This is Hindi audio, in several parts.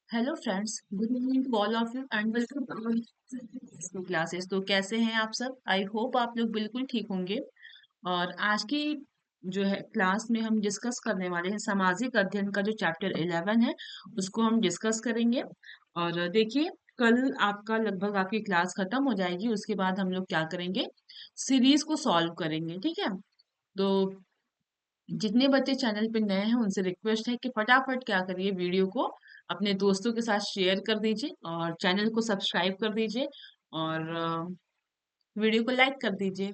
Hello friends, good evening to all of you and welcome to classes. तो कैसे हैं आप सब? आई होप आप लोग बिल्कुल ठीक होंगे। और आज की जो है क्लास में हम डिस्कस करने वाले हैं सामाजिक अध्ययन का जो चैप्टर 11 है, उसको हम डिस्कस करेंगे। और देखिए, कल आपका लगभग आपकी क्लास खत्म हो जाएगी। उसके बाद हम लोग क्या करेंगे, सीरीज को सॉल्व करेंगे। ठीक है? तो जितने बच्चे चैनल पे नए हैं उनसे रिक्वेस्ट है कि फटाफट क्या करिए, वीडियो को अपने दोस्तों के साथ शेयर कर दीजिए और चैनल को सब्सक्राइब कर दीजिए और वीडियो को लाइक कर दीजिए।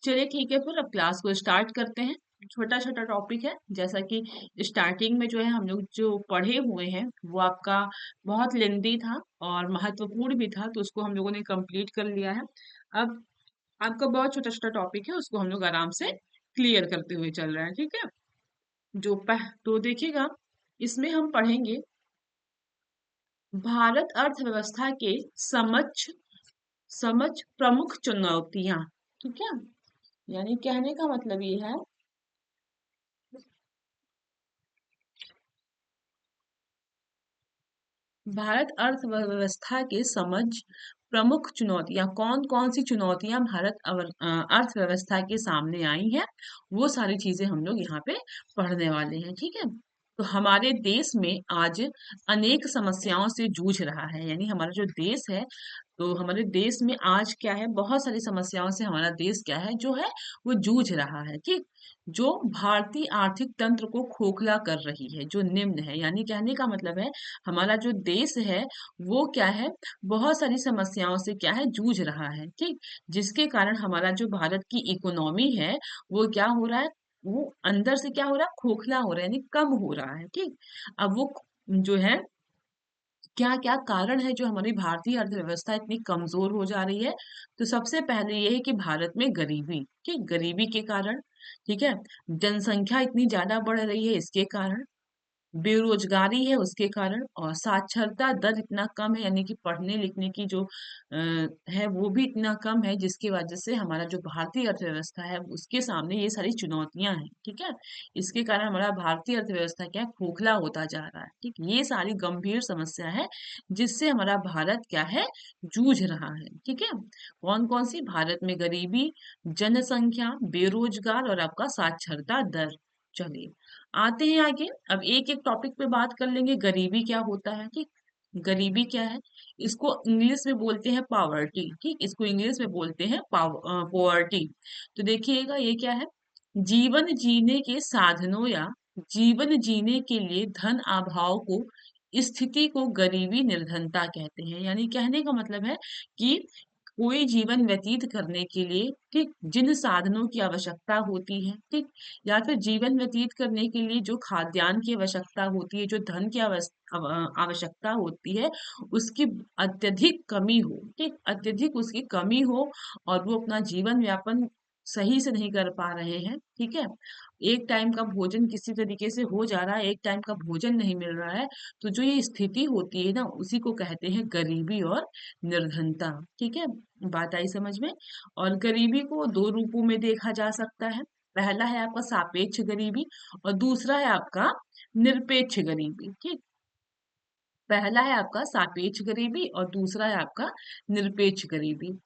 चलिए ठीक है, फिर अब क्लास को स्टार्ट करते हैं। छोटा छोटा टॉपिक है, जैसा कि स्टार्टिंग में जो है हम लोग जो पढ़े हुए हैं वो आपका बहुत लेंदी था और महत्वपूर्ण भी था, तो उसको हम लोगों ने कंप्लीट कर लिया है। अब आपका बहुत छोटा छोटा टॉपिक है, उसको हम लोग आराम से क्लियर करते हुए चल रहे हैं। ठीक है? तो देखिएगा, इसमें हम पढ़ेंगे भारत अर्थव्यवस्था के समक्ष समक्ष प्रमुख चुनौतियां। ठीक है? यानी कहने का मतलब ये है, भारत अर्थव्यवस्था के समझ प्रमुख चुनौतियां कौन कौन सी चुनौतियां अर्थव्यवस्था के सामने आई हैं, वो सारी चीजें हम लोग यहाँ पे पढ़ने वाले हैं। ठीक है? तो हमारे देश में आज अनेक समस्याओं से जूझ रहा है, यानी हमारा जो देश है, तो हमारे देश में आज क्या है, बहुत सारी समस्याओं से हमारा देश क्या है जो है वो जूझ रहा है। ठीक? जो भारतीय आर्थिक तंत्र को खोखला कर रही है, जो निम्न है, यानी कहने का मतलब है हमारा जो देश है वो क्या है, बहुत सारी समस्याओं से क्या है, जूझ रहा है। ठीक? जिसके कारण हमारा जो भारत की इकोनॉमी है वो क्या हो रहा है, वो अंदर से क्या हो रहा है, खोखला हो रहा है, यानी कम हो रहा है। ठीक? अब वो जो है, क्या क्या कारण है जो हमारी भारतीय अर्थव्यवस्था इतनी कमजोर हो जा रही है? तो सबसे पहले ये है कि भारत में गरीबी, ठीक, गरीबी के कारण। ठीक है? जनसंख्या इतनी ज्यादा बढ़ रही है, इसके कारण बेरोजगारी है, उसके कारण, और साक्षरता दर इतना कम है, यानी कि पढ़ने लिखने की जो है वो भी इतना कम है, जिसकी वजह से हमारा जो भारतीय अर्थव्यवस्था है उसके सामने ये सारी चुनौतियां हैं। ठीक है? इसके कारण हमारा भारतीय अर्थव्यवस्था क्या है, खोखला होता जा रहा है। ठीक, ये सारी गंभीर समस्या है जिससे हमारा भारत क्या है, जूझ रहा है। ठीक है? कौन कौन सी? भारत में गरीबी, जनसंख्या, बेरोजगार और आपका साक्षरता दर। चलिए आते हैं आगे। अब एक एक टॉपिक पे बात कर लेंगे। गरीबी क्या होता है? ठीक, गरीबी क्या है? इसको इंग्लिश में बोलते हैं पावर्टी। ठीक, इसको इंग्लिश में बोलते हैं पॉवर्टी। तो देखिएगा, ये क्या है, जीवन जीने के साधनों या जीवन जीने के लिए धन अभाव को, स्थिति को गरीबी निर्धनता कहते हैं। यानी कहने का मतलब है कि कोई जीवन व्यतीत करने के लिए, ठीक, जिन साधनों की आवश्यकता होती है, ठीक, या फिर जीवन व्यतीत करने के लिए जो खाद्यान्न की आवश्यकता होती है, जो धन की आवश्यकता होती है, उसकी अत्यधिक कमी हो। ठीक, अत्यधिक उसकी कमी हो और वो अपना जीवन यापन सही से नहीं कर पा रहे हैं। ठीक है? एक टाइम का भोजन किसी तरीके से हो जा रहा है, एक टाइम का भोजन नहीं मिल रहा है, तो जो ये स्थिति होती है ना, उसी को कहते हैं गरीबी और निर्धनता। ठीक है? बात आई समझ में? और गरीबी को दो रूपों में देखा जा सकता है। पहला है आपका सापेक्ष गरीबी और दूसरा है आपका निरपेक्ष गरीबी। ठीक, पहला है आपका सापेक्ष गरीबी और दूसरा है आपका निरपेक्ष गरीबी।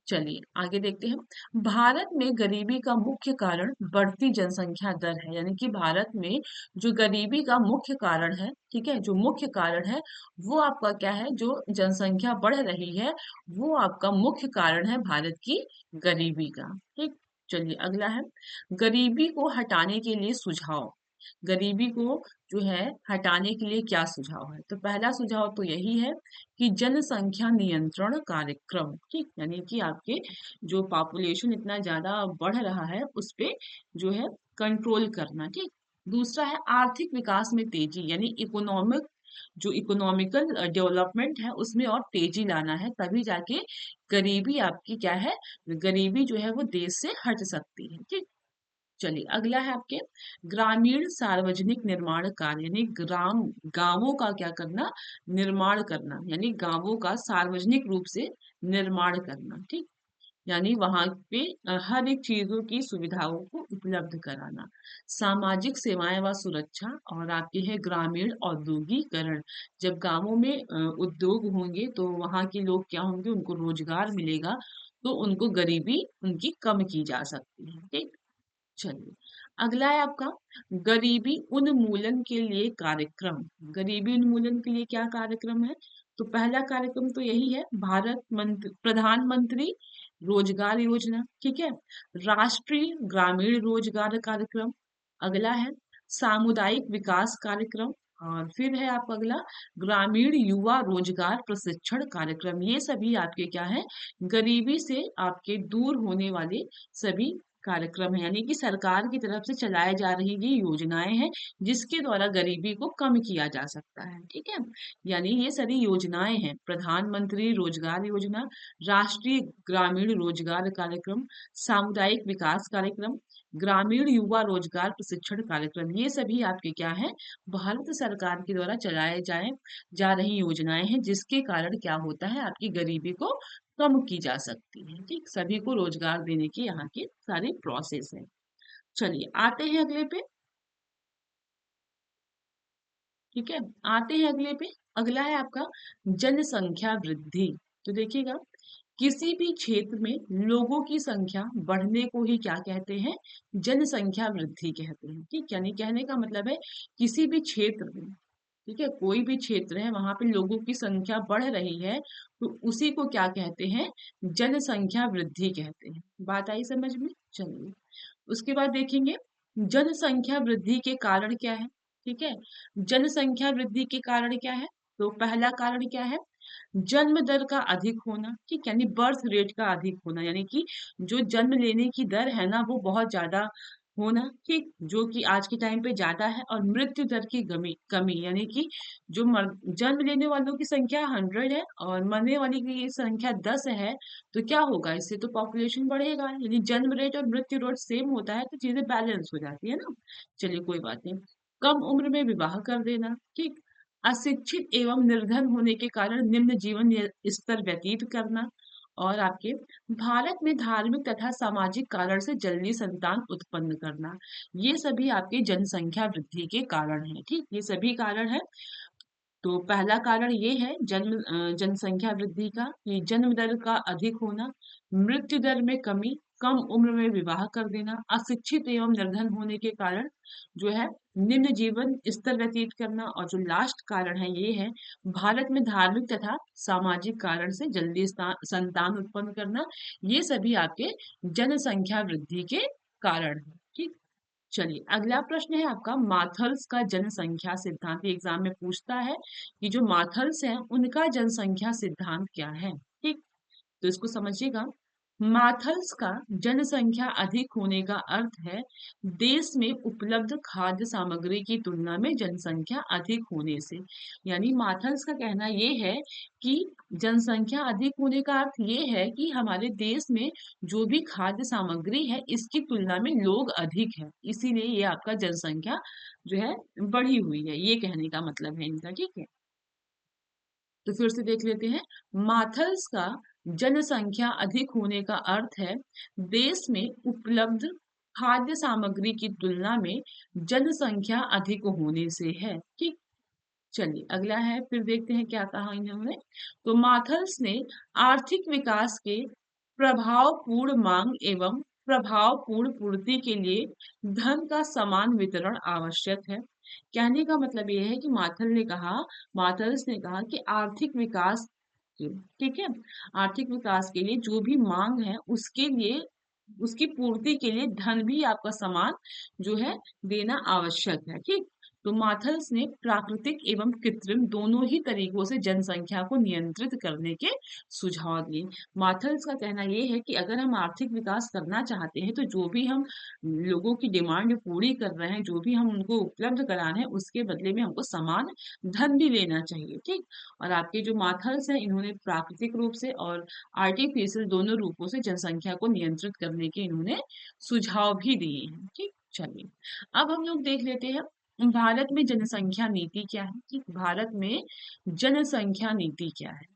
चलिए आगे देखते हैं। भारत में गरीबी का मुख्य कारण बढ़ती जनसंख्या दर है, यानी कि भारत में जो गरीबी का मुख्य कारण है, ठीक है, जो मुख्य कारण है वो आपका क्या है, जो जनसंख्या बढ़ रही है, वो आपका मुख्य कारण है भारत की गरीबी का। ठीक, चलिए अगला है, गरीबी को हटाने के लिए सुझाव। गरीबी को जो है हटाने के लिए क्या सुझाव है? तो पहला सुझाव तो यही है कि जनसंख्या नियंत्रण कार्यक्रम। ठीक, यानी कि आपके जो पॉपुलेशन इतना ज्यादा बढ़ रहा है उस पे जो है कंट्रोल करना। ठीक, दूसरा है आर्थिक विकास में तेजी, यानी इकोनॉमिकल डेवलपमेंट है उसमें और तेजी लाना है, तभी जाके गरीबी आपकी क्या है, गरीबी जो है वो देश से हट सकती है। ठीक, चलिए अगला है आपके ग्रामीण सार्वजनिक निर्माण कार्य, यानी गांवों का क्या करना, निर्माण करना, यानी गांवों का सार्वजनिक रूप से निर्माण करना। ठीक, यानी वहां पे हर एक चीजों की सुविधाओं को उपलब्ध कराना। सामाजिक सेवाएं व सुरक्षा और आपके है ग्रामीण औद्योगिकरण। जब गांवों में उद्योग होंगे तो वहां के लोग क्या होंगे, उनको रोजगार मिलेगा, तो उनको गरीबी उनकी कम की जा सकती है। ठीक, चलिए अगला है आपका गरीबी उन्मूलन के लिए कार्यक्रम। गरीबी उन्मूलन के लिए क्या कार्यक्रम है? तो पहला कार्यक्रम तो यही है, प्रधानमंत्री रोजगार योजना। ठीक है, राष्ट्रीय ग्रामीण रोजगार कार्यक्रम। अगला है सामुदायिक विकास कार्यक्रम। और फिर है आपका अगला ग्रामीण युवा रोजगार प्रशिक्षण कार्यक्रम। ये सभी आपके क्या है, गरीबी से आपके दूर होने वाले सभी कार्यक्रम है, यानी कि सरकार की तरफ से चलाए जा रही ये योजनाएं हैं जिसके द्वारा गरीबी को कम किया जा सकता है। ठीक है, यानी ये सारी योजनाएं हैं, प्रधानमंत्री रोजगार योजना, राष्ट्रीय ग्रामीण रोजगार कार्यक्रम, सामुदायिक विकास कार्यक्रम, ग्रामीण युवा रोजगार प्रशिक्षण कार्यक्रम। ये सभी आपके क्या है, भारत सरकार के द्वारा चलाए जाए जा रही योजनाएं हैं जिसके कारण क्या होता है, आपकी गरीबी को कम की जा सकती है। ठीक, सभी को रोजगार देने की यहाँ की सारी प्रोसेस है। चलिए आते हैं अगले पे। ठीक है, आते हैं अगले पे। अगला है आपका जनसंख्या वृद्धि। तो देखिएगा, किसी भी क्षेत्र में लोगों की संख्या बढ़ने को ही क्या कहते हैं, जनसंख्या वृद्धि कहते हैं। ठीक, यानी कहने का मतलब है किसी भी क्षेत्र में, ठीक है, कोई भी क्षेत्र है वहां पे लोगों की संख्या बढ़ रही है तो उसी को क्या कहते हैं, जनसंख्या वृद्धि कहते हैं। बात आई समझ में? चलिए उसके बाद देखेंगे जनसंख्या वृद्धि के कारण क्या है। ठीक है, जनसंख्या वृद्धि के कारण क्या है? तो पहला कारण क्या है, जन्म दर का अधिक होना। ठीक, यानी बर्थ रेट का अधिक होना, यानी कि जो जन्म लेने की दर है ना वो बहुत ज्यादा होना। ठीक, जो कि आज के टाइम पे ज्यादा है। और मृत्यु दर की कमी कमी, यानी कि जन्म लेने वालों की संख्या 100 है और मरने वाली की संख्या 10 है, तो क्या होगा, इससे तो पॉपुलेशन बढ़ेगा। यदि जन्म रेट और मृत्यु रेट सेम होता है तो चीजें बैलेंस हो जाती है ना। चलिए कोई बात नहीं। कम उम्र में विवाह कर देना। ठीक, अशिक्षित एवं निर्धन होने के कारण निम्न जीवन स्तर व्यतीत करना। और आपके भारत में धार्मिक तथा सामाजिक कारण से जल्दी संतान उत्पन्न करना। ये सभी आपके जनसंख्या वृद्धि के कारण हैं। ठीक, ये सभी कारण है। तो पहला कारण ये है जनसंख्या वृद्धि का, ये जन्म दर का अधिक होना, मृत्यु दर में कमी, कम उम्र में विवाह कर देना, अशिक्षित एवं निर्धन होने के कारण जो है निम्न जीवन स्तर व्यतीत करना। और जो लास्ट कारण है ये है भारत में धार्मिक तथा सामाजिक कारण से जल्दी संतान उत्पन्न करना। ये सभी आपके जनसंख्या वृद्धि के कारण है। ठीक, चलिए अगला प्रश्न है आपका माथल्स का जनसंख्या सिद्धांत। एग्जाम में पूछता है कि जो माथल्स हैं उनका जनसंख्या सिद्धांत क्या है। ठीक, तो इसको समझिएगा। माथल्स का जनसंख्या अधिक होने का अर्थ है देश में उपलब्ध खाद्य सामग्री की तुलना में जनसंख्या अधिक होने से। यानी माथल्स का कहना ये है कि जनसंख्या अधिक होने का अर्थ ये है कि हमारे देश में जो भी खाद्य सामग्री है इसकी तुलना में लोग अधिक है, इसीलिए ये आपका जनसंख्या जो है बढ़ी हुई है, ये कहने का मतलब है इनका। ठीक है, तो फिर से देख लेते हैं। माथल्स का जनसंख्या अधिक होने का अर्थ है देश में उपलब्ध खाद्य सामग्री की तुलना में जनसंख्या अधिक होने से है। ठीक, चलिए अगला है, फिर देखते हैं क्या कहा इन्होंने। तो माथल्स ने आर्थिक विकास के प्रभावपूर्ण मांग एवं प्रभावपूर्ण पूर्ति के लिए धन का समान वितरण आवश्यक है। कहने का मतलब ये है कि माथल्स ने कहा कि आर्थिक विकास ठीक है, आर्थिक विकास के लिए जो भी मांग है उसके लिए, उसकी पूर्ति के लिए धन भी आपका समान जो है देना आवश्यक है। ठीक, तो माथल्स ने प्राकृतिक एवं कृत्रिम दोनों ही तरीकों से जनसंख्या को नियंत्रित करने के सुझाव दिए। माथल्स का कहना ये है कि अगर हम आर्थिक विकास करना चाहते हैं तो जो भी हम लोगों की डिमांड पूरी कर रहे हैं, जो भी हम उनको उपलब्ध करा रहे हैं, उसके बदले में हमको समान धन भी लेना चाहिए। ठीक, और आपके जो माथल्स हैं इन्होंने प्राकृतिक रूप से और आर्टिफिशियल दोनों रूपों से जनसंख्या को नियंत्रित करने के इन्होंने सुझाव भी दिए हैं। ठीक, चलिए अब हम लोग देख लेते हैं भारत में जनसंख्या नीति क्या है। ठीक, भारत में जनसंख्या नीति क्या है।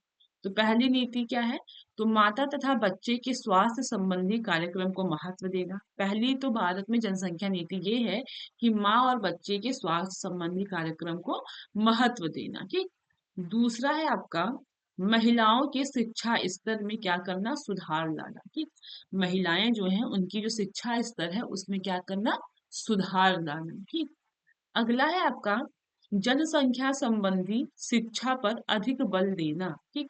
तो पहली नीति क्या है? तो माता तथा बच्चे के स्वास्थ्य संबंधी कार्यक्रम को महत्व देना। पहली तो भारत में जनसंख्या नीति ये है कि माँ और बच्चे के स्वास्थ्य संबंधी कार्यक्रम को महत्व देना, ठीक। दूसरा है आपका महिलाओं के शिक्षा स्तर में क्या करना? सुधार लाना, ठीक। महिलाएं जो हैं उनकी जो शिक्षा स्तर है उसमें क्या करना? सुधार लाना, ठीक। अगला है आपका जनसंख्या संबंधी शिक्षा पर अधिक बल देना, ठीक।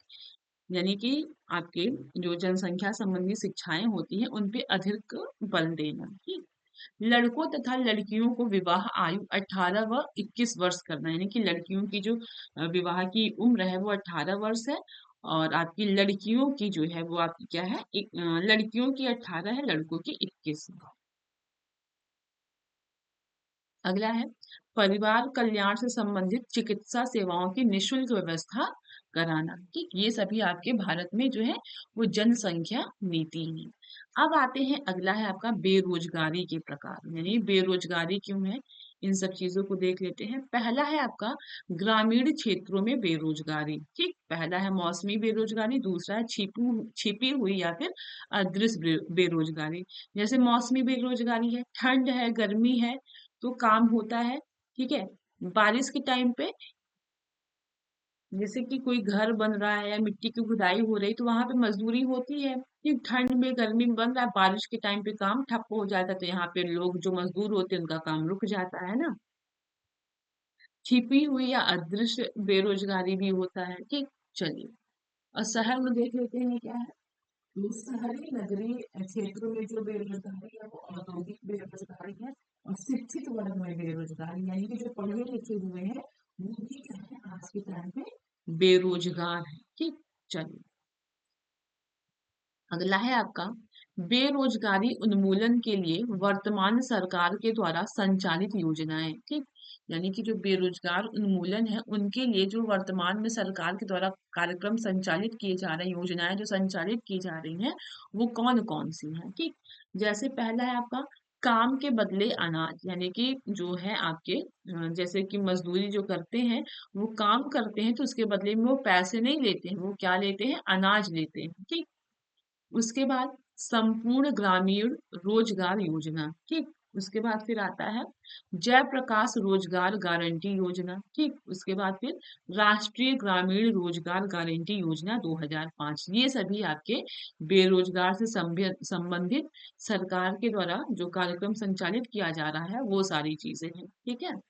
यानी कि आपके जो जनसंख्या संबंधी शिक्षाएं होती हैं उन पे अधिक बल देना, ठीक। लड़कों तथा लड़कियों को विवाह आयु 18 व 21 वर्ष करना, यानी कि लड़कियों की जो विवाह की उम्र है वो 18 वर्ष है, और आपकी लड़कियों की जो है वो आपकी क्या है? लड़कियों की 18 है, लड़कों की 21 है। अगला है परिवार कल्याण से संबंधित चिकित्सा सेवाओं की निशुल्क व्यवस्था कराना, ठीक। ये सभी आपके भारत में जो है वो जनसंख्या नीति है। अब आते हैं, अगला है आपका बेरोजगारी के प्रकार, यानी बेरोजगारी क्यों है, इन सब चीजों को देख लेते हैं। पहला है आपका ग्रामीण क्षेत्रों में बेरोजगारी, ठीक। पहला है मौसमी बेरोजगारी, दूसरा है छिपी हुई या फिर अदृश्य बेरोजगारी। जैसे मौसमी बेरोजगारी है, ठंड है, गर्मी है, तो काम होता है, ठीक है। बारिश के टाइम पे जैसे कि कोई घर बन रहा है या मिट्टी की खुदाई हो रही, तो वहां पे मजदूरी होती है, ठीक। ठंड में गर्मी में बन रहा है, बारिश के टाइम पे काम ठप्प हो जाता है, तो यहाँ पे लोग जो मजदूर होते हैं उनका काम रुक जाता है ना। छिपी हुई या अदृश्य बेरोजगारी भी होता है, ठीक। चलिए, और शहर में देख लेते हैं क्या है। तो शहरी नगरीय क्षेत्रों में जो बेरोजगारी है वो औद्योगिक बेरोजगारी है, और शिक्षित वर्ग में बेरोजगारी, यानी कि जो पढ़े लिखे हुए हैं वो भी क्या है आज के टाइम पे बेरोजगार है, ठीक। चलिए, अगला है आपका बेरोजगारी उन्मूलन के लिए वर्तमान सरकार के द्वारा संचालित योजनाएं, ठीक। यानी कि जो बेरोजगार उन्मूलन है उनके लिए जो वर्तमान में सरकार के द्वारा कार्यक्रम संचालित किए जा रहे हैं, योजनाएं जो संचालित की जा रही हैं वो कौन कौन सी हैं, ठीक। जैसे पहला है आपका काम के बदले अनाज, यानी कि जो है आपके जैसे कि मजदूरी जो करते हैं वो काम करते हैं, तो उसके बदले में वो पैसे नहीं लेते हैं, वो क्या लेते हैं? अनाज लेते हैं, ठीक। उसके बाद संपूर्ण ग्रामीण रोजगार योजना, ठीक। उसके बाद फिर आता है जयप्रकाश रोजगार गारंटी योजना, ठीक। उसके बाद फिर राष्ट्रीय ग्रामीण रोजगार गारंटी योजना 2005। ये सभी आपके बेरोजगार से संबंधित सरकार के द्वारा जो कार्यक्रम संचालित किया जा रहा है वो सारी चीजें हैं, ठीक है।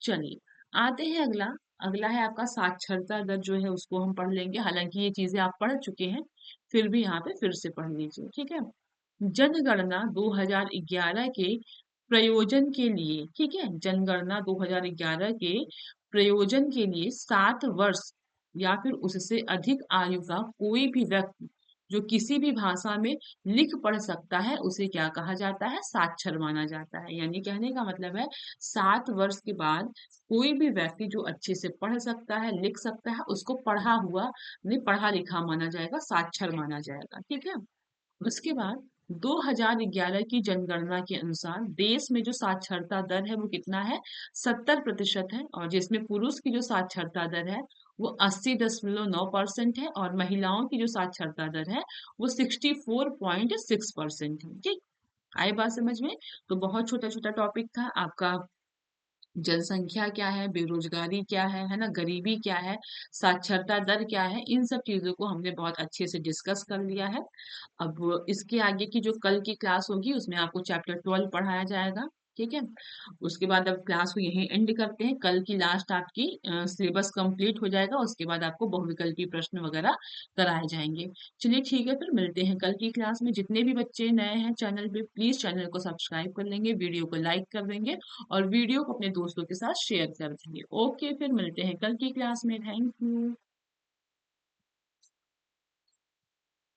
चलिए, आते हैं अगला। अगला है आपका साक्षरता दर जो है उसको हम पढ़ लेंगे, हालांकि ये चीजें आप पढ़ चुके हैं, फिर भी यहाँ पे फिर से पढ़ लीजिए, ठीक है। जनगणना 2011 के प्रयोजन के लिए, ठीक है, जनगणना 2011 के प्रयोजन के लिए 7 वर्ष या फिर उससे अधिक आयु का कोई भी व्यक्ति जो किसी भी भाषा में लिख पढ़ सकता है उसे क्या कहा जाता है? साक्षर माना जाता है। यानी कहने का मतलब है 7 वर्ष के बाद कोई भी व्यक्ति जो अच्छे से पढ़ सकता है, लिख सकता है, उसको पढ़ा हुआ नहीं, पढ़ा लिखा माना जाएगा, साक्षर माना जाएगा, ठीक है। उसके बाद 2011 की जनगणना के अनुसार देश में जो साक्षरता दर है वो कितना है? 70% है, और जिसमें पुरुष की जो साक्षरता दर है वो 80.9% है, और महिलाओं की जो साक्षरता दर है वो 64.6% है, ठीक। आई बात समझ में? तो बहुत छोटा छोटा टॉपिक था आपका। जनसंख्या क्या है, बेरोजगारी क्या है ना, गरीबी क्या है, साक्षरता दर क्या है, इन सब चीजों को हमने बहुत अच्छे से डिस्कस कर लिया है। अब इसके आगे की जो कल की क्लास होगी उसमें आपको चैप्टर 12 पढ़ाया जाएगा, ठीक है। उसके बाद अब क्लास को यहीं एंड करते हैं, कल की लास्ट आपकी सिलेबस कंप्लीट हो जाएगा, उसके बाद आपको बहुविकल्पी प्रश्न वगैरह कराए जाएंगे। चलिए ठीक है, फिर मिलते हैं कल की क्लास में। जितने भी बच्चे नए हैं चैनल पे, प्लीज चैनल को सब्सक्राइब कर लेंगे, वीडियो को लाइक कर देंगे, और वीडियो को अपने दोस्तों के साथ शेयर कर देंगे। ओके, फिर मिलते हैं कल की क्लास में। Thank you.